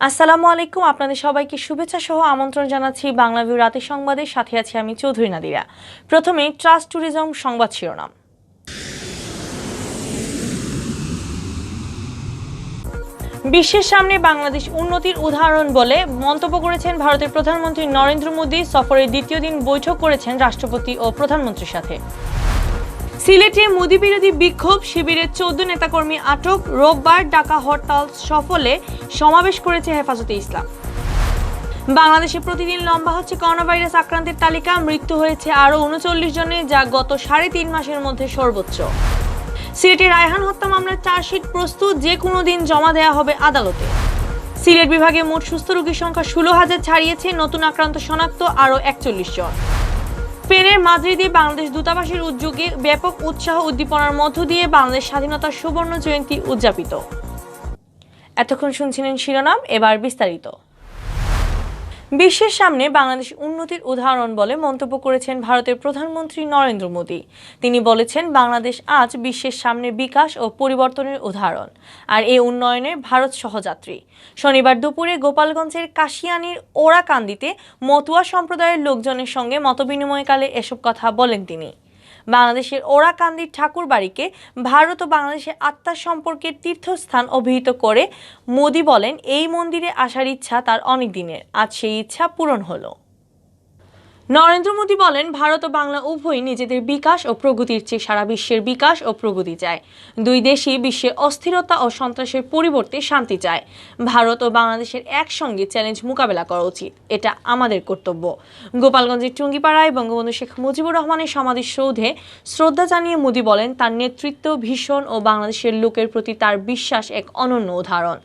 আসসালামু আলাইকুম, আপনাদের সবাইকে শুভেচ্ছা সহ আমন্ত্রণ জানাচ্ছি বাংলাভিউ রাতের সংবাদের সাথে আছি আমি চৌধুরী নাদিরা। প্রথমে ট্রাস্ট ট্যুরিজম সংবাদ শিরোনাম। বিশ্বের সামনে বাংলাদেশ উন্নতির উদাহরণ বলে মন্তব্য করেছেন ভারতের প্রধানমন্ত্রী নরেন্দ্র মোদী। সফরের দ্বিতীয় দিন বৈঠক করেছেন রাষ্ট্রপতি ও প্রধানমন্ত্রীর সাথে। সিলেটে মোদি বিরোধী বিক্ষোভ শিবিরের 14 নেতাকর্মী আটক। রোববার ডাকা হরতাল সফলে সমাবেশ করেছে হেফাজতে ইসলাম। বাংলাদেশে প্রতিদিন লম্বা হচ্ছে করোনা ভাইরাস আক্রান্তের তালিকা। মৃত্যু হয়েছে আরও 39 জনের, যা গত 3.5 মাসের মধ্যে সর্বোচ্চ। সিলেটে রায়হান হত্যা মামলার চার্জশিট প্রস্তুত, যে কোনো দিন জমা দেওয়া হবে আদালতে। সিলেট বিভাগে মোট সুস্থ রোগীর সংখ্যা 16,000 ছাড়িয়েছে, নতুন আক্রান্ত শনাক্ত আরও 41 জন। স্পেনের মাদ্রিদে বাংলাদেশ দূতাবাসের উদ্যোগে ব্যাপক উৎসাহ উদ্দীপনার মধ্য দিয়ে বাংলাদেশ স্বাধীনতার সুবর্ণ জয়ন্তী উদযাপিত। এতক্ষণ শুনছিলেন শিরোনাম, এবার বিস্তারিত। বিশ্বের সামনে বাংলাদেশ উন্নতির উদাহরণ বলে মন্তব্য করেছেন ভারতের প্রধানমন্ত্রী নরেন্দ্র মোদী। তিনি বলেছেন, বাংলাদেশ আজ বিশ্বের সামনে বিকাশ ও পরিবর্তনের উদাহরণ, আর এই উন্নয়নে ভারত সহযাত্রী। শনিবার দুপুরে গোপালগঞ্জের কাশিয়ানীর ওরাকান্দিতে মতুয়া সম্প্রদায়ের লোকজনের সঙ্গে মতবিনিময়কালে এসব কথা বলেন তিনি। বাংলাদেশের ওরাকান্দির ঠাকুরবাড়িকে ভারত ও বাংলাদেশের আত্মার সম্পর্কের তীর্থস্থান অভিহিত করে মোদী বলেন, এই মন্দিরে আসার ইচ্ছা তার অনেক দিনের, আজ সেই ইচ্ছা পূরণ হলো। নরেন্দ্র মোদী বলেন, ভারত ও বাংলা উভয়ই নিজেদের বিকাশ ও প্রগতির চেয়ে সারা বিশ্বের বিকাশ ও প্রগতি চায়। দুই দেশই বিশ্বে অস্থিরতা ও সন্ত্রাসের পরিবর্তে শান্তি চায়। ভারত ও বাংলাদেশের একসঙ্গে চ্যালেঞ্জ মোকাবেলা করা উচিত, এটা আমাদের কর্তব্য। গোপালগঞ্জের টুঙ্গিপাড়ায় বঙ্গবন্ধু শেখ মুজিবুর রহমানের সমাধিসৌধে শ্রদ্ধা জানিয়ে মোদী বলেন, তার নেতৃত্ব ভীষণ ও বাংলাদেশের লোকের প্রতি তার বিশ্বাস এক অনন্য উদাহরণ।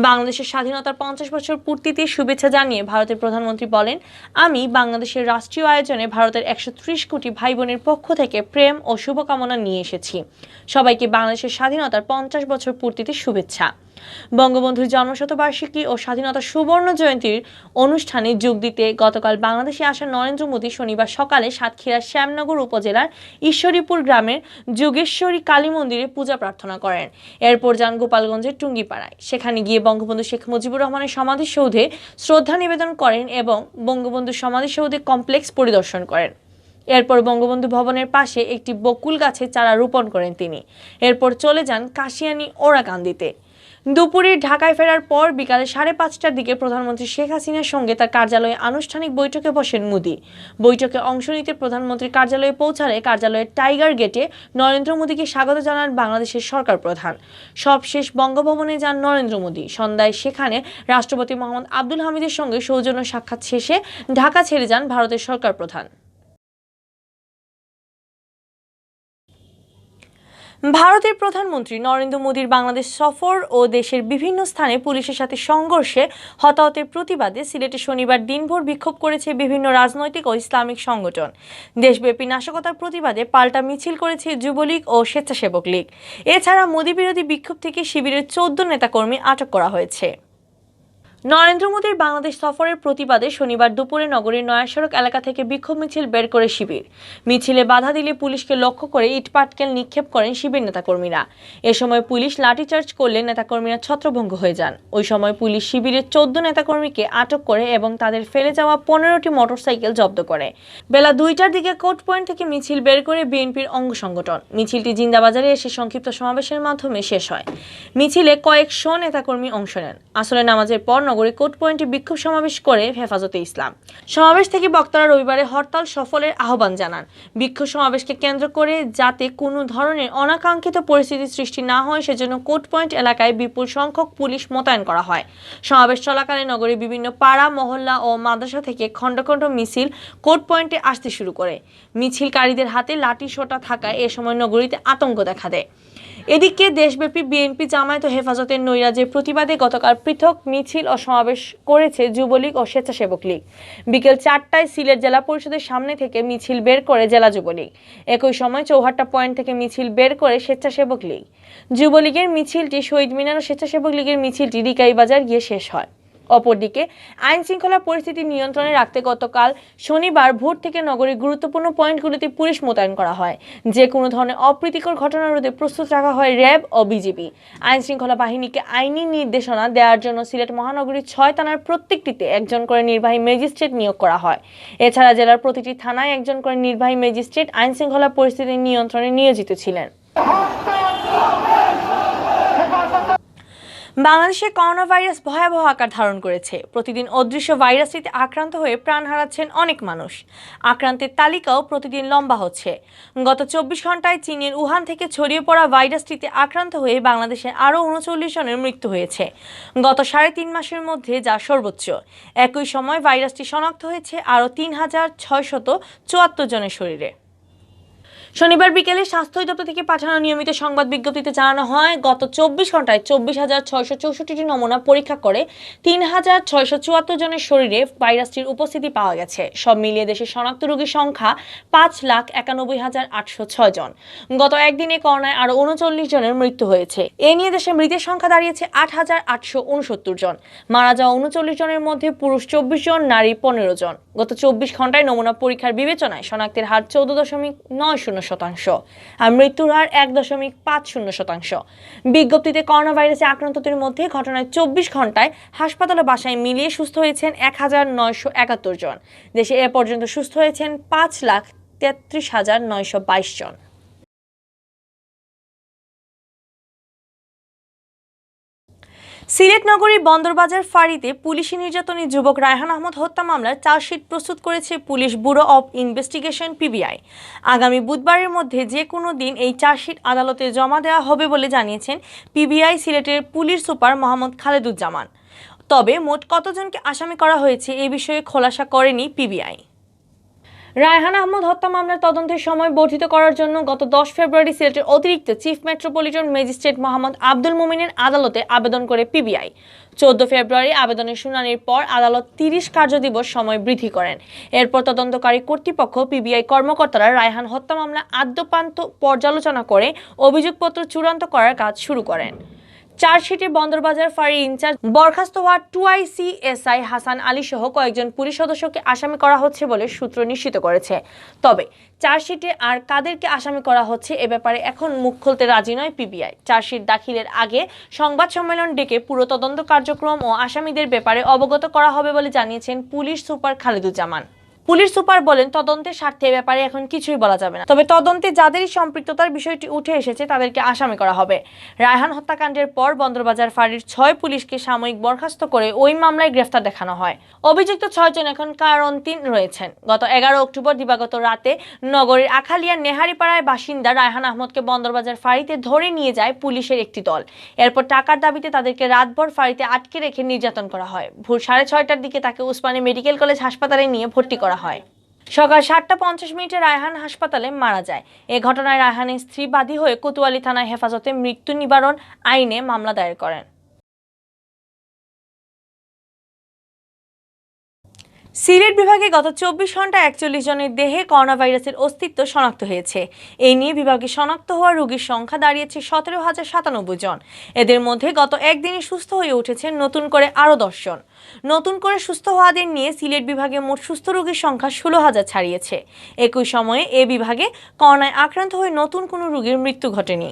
বাংলাদেশের স্বাধীনতার 50 বছর পূর্তিতে শুভেচ্ছা জানিয়ে ভারতের প্রধানমন্ত্রী বলেন, আমি বাংলাদেশের রাষ্ট্রীয় আয়োজনে ভারতের 130 কোটি ভাই বোনের পক্ষ থেকে প্রেম ও শুভকামনা নিয়ে এসেছি। সবাইকে বাংলাদেশের স্বাধীনতার 50 বছর পূর্তিতে শুভেচ্ছা। বঙ্গবন্ধুর জন্মশতবার্ষিকী ও স্বাধীনতা সুবর্ণ জয়ন্তীর অনুষ্ঠানে যোগ দিতে গতকাল বাংলাদেশে আসা নরেন্দ্র মোদী শনিবার সকালে সাতক্ষীরার শ্যামনগর উপজেলার ঈশ্বরীপুর গ্রামের যোগেশ্বরী কালী মন্দিরে পূজা প্রার্থনা করেন। এরপর যান গোপালগঞ্জের টুঙ্গিপাড়ায়। সেখানে গিয়ে বঙ্গবন্ধু শেখ মুজিবুর রহমানের সমাধিসৌধে শ্রদ্ধা নিবেদন করেন এবং বঙ্গবন্ধু সমাধিসৌধে কমপ্লেক্স পরিদর্শন করেন। এরপর বঙ্গবন্ধু ভবনের পাশে একটি বকুল গাছের চারা রোপণ করেন তিনি। এরপর চলে যান কাশিয়ানী ওরাকান্দিতে। দুপুরে ঢাকায় ফেরার পর বিকালে 5:30টার দিকে প্রধানমন্ত্রী শেখ হাসিনার সঙ্গে তার কার্যালয়ে আনুষ্ঠানিক বৈঠকে বসেন মোদী। বৈঠকে অংশ নিতে প্রধানমন্ত্রীর কার্যালয়ে পৌঁছালে কার্যালয়ের টাইগার গেটে নরেন্দ্র মোদীকে স্বাগত জানান বাংলাদেশের সরকার প্রধান। সবশেষ বঙ্গভবনে যান নরেন্দ্র মোদী। সন্ধ্যায় সেখানে রাষ্ট্রপতি মোহাম্মদ আব্দুল হামিদের সঙ্গে সৌজন্য সাক্ষাৎ শেষে ঢাকা ছেড়ে যান ভারতের সরকার প্রধান। ভারতের প্রধানমন্ত্রী নরেন্দ্র মোদীর বাংলাদেশ সফর ও দেশের বিভিন্ন স্থানে পুলিশের সাথে সংঘর্ষে হতাহতের প্রতিবাদে সিলেটে শনিবার দিনভর বিক্ষোভ করেছে বিভিন্ন রাজনৈতিক ও ইসলামিক সংগঠন। দেশব্যাপী নাশকতার প্রতিবাদে পাল্টা মিছিল করেছে যুবলীগ ও স্বেচ্ছাসেবক লীগ। এছাড়া মোদী বিরোধী বিক্ষোভ থেকে শিবিরের 14 নেতাকর্মী আটক করা হয়েছে। নরেন্দ্র মোদীর বাংলাদেশ সফরের প্রতিবাদে শনিবার দুপুরে নগরীর নয়া সড়ক এলাকা থেকে বিক্ষোভ মিছিল বের করে শিবির। মিছিলে বাধা দিলে পুলিশকে লক্ষ্য করে ইটপাটকেল নিক্ষেপ করেন শিবির নেতাকর্মীরা। এ সময় পুলিশ লাঠিচার্জ করলে নেতাকর্মীরা ছত্রভঙ্গ হয়ে যান। ওই সময় পুলিশ শিবিরের 14 নেতাকর্মীকে আটক করে এবং তাদের ফেলে যাওয়া 15টি মোটরসাইকেল জব্দ করে। বেলা 2টার দিকে কোর্ট পয়েন্ট থেকে মিছিল বের করে বিএনপির অঙ্গ সংগঠন। মিছিলটি জিন্দাবাজারে এসে সংক্ষিপ্ত সমাবেশের মাধ্যমে শেষ হয়। মিছিলে কয়েকশো নেতাকর্মী অংশ নেন। আসরের নামাজের পর নগরী কোর্ট পয়েন্টে বিক্ষোভ সমাবেশ করে হেফাজতে ইসলাম। সমাবেশ থেকে বক্তারা রবিবারে হরতাল সফলের আহ্বান জানান। বিক্ষোভ সমাবেশকে কেন্দ্র করে যাতে কোনো ধরনের অনাকাঙ্ক্ষিত পরিস্থিতি সৃষ্টি না হয় সেজন্য কোর্ট পয়েন্ট এলাকায় বিপুল সংখ্যক পুলিশ মোতায়েন করা হয়। সমাবেশ চলাকালে নগরীর বিভিন্ন পাড়া মহল্লা ও মাদ্রাসা থেকে খণ্ড খণ্ড মিছিল কোর্ট পয়েন্টে আসতে শুরু করে। মিছিলকারীদের হাতে লাঠি সোঁটা থাকায় এ সময় নগরীতে আতঙ্ক দেখা দেয়। এদিকে দেশব্যাপী বিএনপি জামায়াত ও হেফাজতের নৈরাজ্যের প্রতিবাদে গতকাল পৃথক মিছিল ও সমাবেশ করেছে যুবলীগ ও স্বেচ্ছাসেবক লীগ। বিকেল 4টায় সিলেট জেলা পরিষদের সামনে থেকে মিছিল বের করে জেলা যুবলীগ। একই সময় চৌহাট্টা পয়েন্ট থেকে মিছিল বের করে স্বেচ্ছাসেবক লীগ। যুবলীগের মিছিলটি শহীদ মিনার ও স্বেচ্ছাসেবক লীগের মিছিলটি রিকাই বাজার গিয়ে শেষ হয়। অপরদিকে আইন শৃঙ্খলা পরিস্থিতি নিয়ন্ত্রণে রাখতে গতকাল শনিবার ভোর থেকে নগরীর গুরুত্বপূর্ণ পয়েন্টগুলিতে পুলিশ মোতায়েন করা হয়। যে কোনো ধরনের অপ্রীতিকর ঘটনা রোধে প্রস্তুত রাখা হয় র্যাব ও বিজিবি। আইন শৃঙ্খলা বাহিনীকে আইনি নির্দেশনা দেওয়ার জন্য সিলেট মহানগরীর 6 থানার প্রত্যেকটিতে একজন করে নির্বাহী ম্যাজিস্ট্রেট নিয়োগ করা হয়। এছাড়া জেলার প্রতিটি থানায় একজন করে নির্বাহী ম্যাজিস্ট্রেট আইন শৃঙ্খলা পরিস্থিতি নিয়ন্ত্রণে নিয়োজিত ছিলেন। বাংলাদেশে করোনা ভাইরাস ভয়াবহ আকার ধারণ করেছে। প্রতিদিন অদৃশ্য ভাইরাসটিতে আক্রান্ত হয়ে প্রাণ হারাচ্ছেন অনেক মানুষ। আক্রান্তের তালিকাও প্রতিদিন লম্বা হচ্ছে। গত 24 ঘন্টায় চীনের উহান থেকে ছড়িয়ে পড়া ভাইরাসটিতে আক্রান্ত হয়ে বাংলাদেশে আরও 39 জনের মৃত্যু হয়েছে গত 3.5 মাসের মধ্যে, যা সর্বোচ্চ। একই সময় ভাইরাসটি শনাক্ত হয়েছে আরও 3674 জনের শরীরে। শনিবার বিকেলে স্বাস্থ্য অধিদপ্তর থেকে পাঠানো নিয়মিত সংবাদ বিজ্ঞপ্তিতে জানানো হয়, গত 24 ঘন্টায় 24,664টি নমুনা পরীক্ষা করে 3,674 জনের শরীরে ভাইরাসটির উপস্থিতি পাওয়া গেছে। সব মিলিয়ে দেশে শনাক্ত রোগীর সংখ্যা 5,91,806 জন। গত একদিনে করোনায় আরও 39 জনের মৃত্যু হয়েছে। এ নিয়ে দেশে মৃতের সংখ্যা দাঁড়িয়েছে 8,869 জন। মারা যাওয়া 39 জনের মধ্যে পুরুষ 24 জন, নারী 15 জন। গত 24 ঘন্টায় নমুনা পরীক্ষার বিবেচনায় শনাক্তের হার 14.90%, আর মৃত্যুর হার 1.50%। বিজ্ঞপ্তিতে করোনা ভাইরাসে আক্রান্তদের মধ্যে ঘটনায় 24 ঘন্টায় হাসপাতালে বাসায় মিলিয়ে সুস্থ হয়েছেন 1,971 জন। দেশে এ পর্যন্ত সুস্থ হয়েছেন 5,33,922 জন। সিলেট নগরীর বন্দরবাজার ফাঁড়িতে পুলিশি নির্যাতনে যুবক রায়হান আহমদ হত্যা মামলার চার্জশিট প্রস্তুত করেছে police bureau of investigation PBI. আগামী বুধবারের মধ্যে যে কোনো দিন এই চার্জশিট আদালতে জমা দেওয়া হবে বলে জানিয়েছেন পিবিআই সিলেটের পুলিশ সুপার মোহাম্মদ খালেদুজ্জামান। তবে মোট কতজনকে আসামি করা হয়েছে এ বিষয়ে খোলাসা করেনি পিবিআই। রায়হান আহমদ হত্যা মামলার তদন্তের সময় বর্ধিত করার জন্য গত 10 ফেব্রুয়ারি সিলেটের অতিরিক্ত chief metropolitan magistrate Mohammad Abdul মোমিনের আদালতে আবেদন করে পিবিআই। 14 ফেব্রুয়ারি আবেদনের শুনানির পর আদালত 30 কার্যদিবস সময় বৃদ্ধি করেন। এরপর তদন্তকারী কর্তৃপক্ষ পিবিআই কর্মকর্তারা রায়হান হত্যা মামলা আদ্যপান্ত পর্যালোচনা করে অভিযোগপত্র চূড়ান্ত করার কাজ শুরু করেন। চার্জশিটে বন্দরবাজার ফাঁড়ি ইনচার্জ বরখাস্ত হওয়া 2IC SI হাসান আলী সহ কয়েকজন পুলিশ সদস্যকে আসামি করা হচ্ছে বলে সূত্র নিশ্চিত করেছে। তবে চার্জশিটে আর কাদেরকে আসামি করা হচ্ছে এ ব্যাপারে এখন মুখ খুলতে রাজি নয় পিবিআই। চার্জশিট দাখিলের আগে সংবাদ সম্মেলন ডেকে পুরো তদন্ত কার্যক্রম ও আসামিদের ব্যাপারে অবগত করা হবে বলে জানিয়েছেন police super Khaleduzzaman. Police super বলেন, তদন্তের স্বার্থে ব্যাপারে এখন কিছুই বলা যাবে না, তবে তদন্তে যাদেরই সম্পৃক্ততার বিষয়টি উঠে এসেছে তাদেরকে আসামি করা হবে। রায়হান হত্যাকাণ্ডের পর বন্দরবাজার ফাঁড়ির 6 পুলিশকে সাময়িক বরখাস্ত করে ওই মামলায় গ্রেফতার দেখানো হয়। অভিযুক্ত 6 জন এখন কারান্তরীণ রয়েছেন। গত 11 অক্টোবর দিবাগত রাতে নগরীর আখালিয়ার নেহারিপাড়ায় বাসিন্দা রায়হান আহমদকে বন্দরবাজার ফাঁড়িতে ধরে নিয়ে যায় পুলিশের একটি দল। এরপর টাকার দাবিতে তাদেরকে রাতভর ফাঁড়িতে আটকে রেখে নির্যাতন করা হয়। ভোর 6:30টার দিকে তাকে উসমানী মেডিকেল কলেজ হাসপাতালে নিয়ে ভর্তি করা হয়। সকাল 7:50 রায়হান হাসপাতালে মারা যায়। এ ঘটনায় রায়হানের স্ত্রী বাদী হয়ে কোতোয়ালি থানায় হেফাজতে মৃত্যু নিবারণ আইনে মামলা দায়ের করেন। সিলেট বিভাগে গত 24 ঘন্টায় 41 জনের দেহে করোনা ভাইরাসের অস্তিত্ব শনাক্ত হয়েছে। এই নিয়ে বিভাগে শনাক্ত হওয়া রোগীর সংখ্যা দাঁড়িয়েছে 17,097 জন। এদের মধ্যে গত একদিনে সুস্থ হয়ে উঠেছেন নতুন করে আরও 10 জন। নতুন করে সুস্থ হওয়াদের নিয়ে সিলেট বিভাগে মোট সুস্থ রোগীর সংখ্যা 16,000 ছাড়িয়েছে। একই সময়ে এ বিভাগে করোনায় আক্রান্ত হয়ে নতুন কোনো রোগীর মৃত্যু ঘটেনি।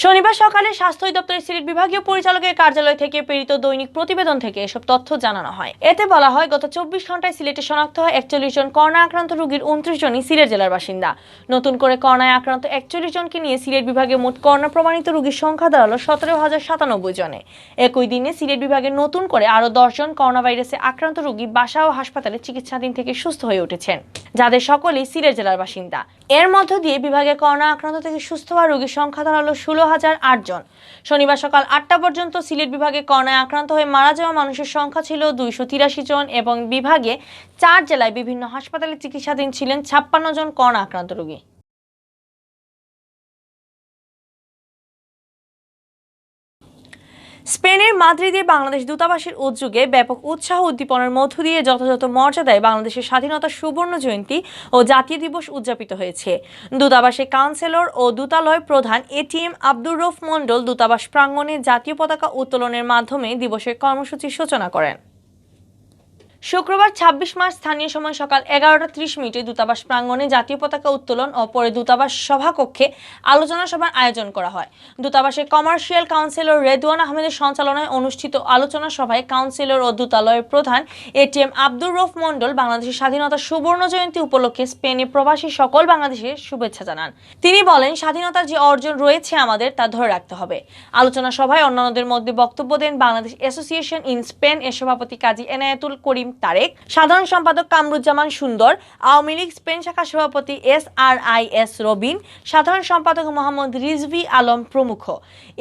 শনিবার সকালে স্বাস্থ্য অধিদপ্তরের সিলেট বিভাগীয় পরিচালকের কার্যালয় থেকে প্রেরিত দৈনিক প্রতিবেদন থেকে এসব তথ্য জানানো হয়। এতে বলা হয়, গত 24 ঘন্টায় সিলেটে শনাক্ত হয় 41 জন করোনা আক্রান্ত রোগীর 29 জনই সিলেট জেলার বাসিন্দা। নতুন করে করোনায় আক্রান্ত 41 জনকে নিয়ে সিলেট বিভাগে মোট করোনা প্রমাণিত রোগীর সংখ্যা দাঁড়ালো 17,097 জনে। একই দিনে সিলেট বিভাগে নতুন করে আরও 10 জন করোনা ভাইরাসে আক্রান্ত রোগী বাসা ও হাসপাতালে চিকিৎসাধীন থেকে সুস্থ হয়ে উঠেছেন, যাদের সকলেই সিলেট জেলার বাসিন্দা। এর মধ্য দিয়ে বিভাগে করোনা আক্রান্ত থেকে সুস্থ হওয়া রোগীর সংখ্যা দাঁড়ালো 16,008 জন। শনিবার সকাল 8টা পর্যন্ত সিলেট বিভাগে করোনায় আক্রান্ত হয়ে মারা যাওয়া মানুষের সংখ্যা ছিল 283 জন এবং বিভাগে 4 জেলায় বিভিন্ন হাসপাতালে চিকিৎসাধীন ছিলেন 56 জন করোনা আক্রান্ত রোগী। স্পেনের মাদ্রিদে বাংলাদেশ দূতাবাসের উদ্যোগে ব্যাপক উৎসাহ উদ্দীপনার মধ্য দিয়ে যথাযথ মর্যাদায় বাংলাদেশের স্বাধীনতার সুবর্ণ জয়ন্তী ও জাতীয় দিবস উদযাপিত হয়েছে। দূতাবাসের কাউন্সিলর ও দূতালয় প্রধান এটিএম আব্দুর রউফ মণ্ডল দূতাবাস প্রাঙ্গণে জাতীয় পতাকা উত্তোলনের মাধ্যমে দিবসের কর্মসূচির সূচনা করেন। শুক্রবার ২৬ মার্চ স্থানীয় সময় সকাল ১১:৩০ দূতাবাস প্রাঙ্গণে জাতীয় পতাকা উত্তোলন ও পরে দূতাবাস সভাকক্ষে আলোচনা সভার আয়োজন করা হয়। দূতাবাসের কমার্শিয়াল কাউন্সিলর রেদওয়ান আহমেদের সঞ্চালনায় অনুষ্ঠিত আলোচনা সভায় কাউন্সিলর ও দূতালয়ের প্রধান এটিএম আব্দুর রউফ মণ্ডল বাংলাদেশের স্বাধীনতার সুবর্ণ জয়ন্তী উপলক্ষে স্পেনে প্রবাসী সকল বাংলাদেশের শুভেচ্ছা জানান। তিনি বলেন, স্বাধীনতার যে অর্জন রয়েছে আমাদের তা ধরে রাখতে হবে। আলোচনা সভায় অন্যান্যদের মধ্যে বক্তব্য দেন বাংলাদেশ অ্যাসোসিয়েশন ইন স্পেন এর সভাপতি কাজী এনায়েতুল করিম তারেক, সাধারণ সম্পাদক কামরুজ্জামান সুন্দর, আওয়ামী লীগ স্পেন শাখা সভাপতি SRIS রবিন, সাধারণ সম্পাদক মোহাম্মদ রিজভী আলম প্রমুখ।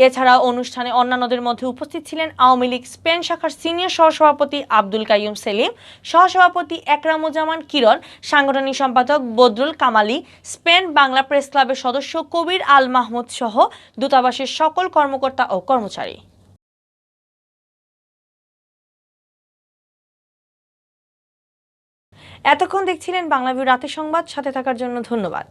এছাড়াও অনুষ্ঠানে অন্যান্যদের মধ্যে উপস্থিত ছিলেন আওয়ামী লীগ স্পেন শাখার সিনিয়র সহসভাপতি আব্দুল কাইয়ুম সেলিম, সহসভাপতি একরামুজ্জামান কিরণ, সাংগঠনিক সম্পাদক বদরুল কামালি, স্পেন বাংলা প্রেস ক্লাবের সদস্য কবির আল মাহমুদ সহ দূতাবাসের সকল কর্মকর্তা ও কর্মচারী। এতক্ষণ দেখছিলেন বাংলাভিউ রাতের সংবাদ। সাথে থাকার জন্য ধন্যবাদ।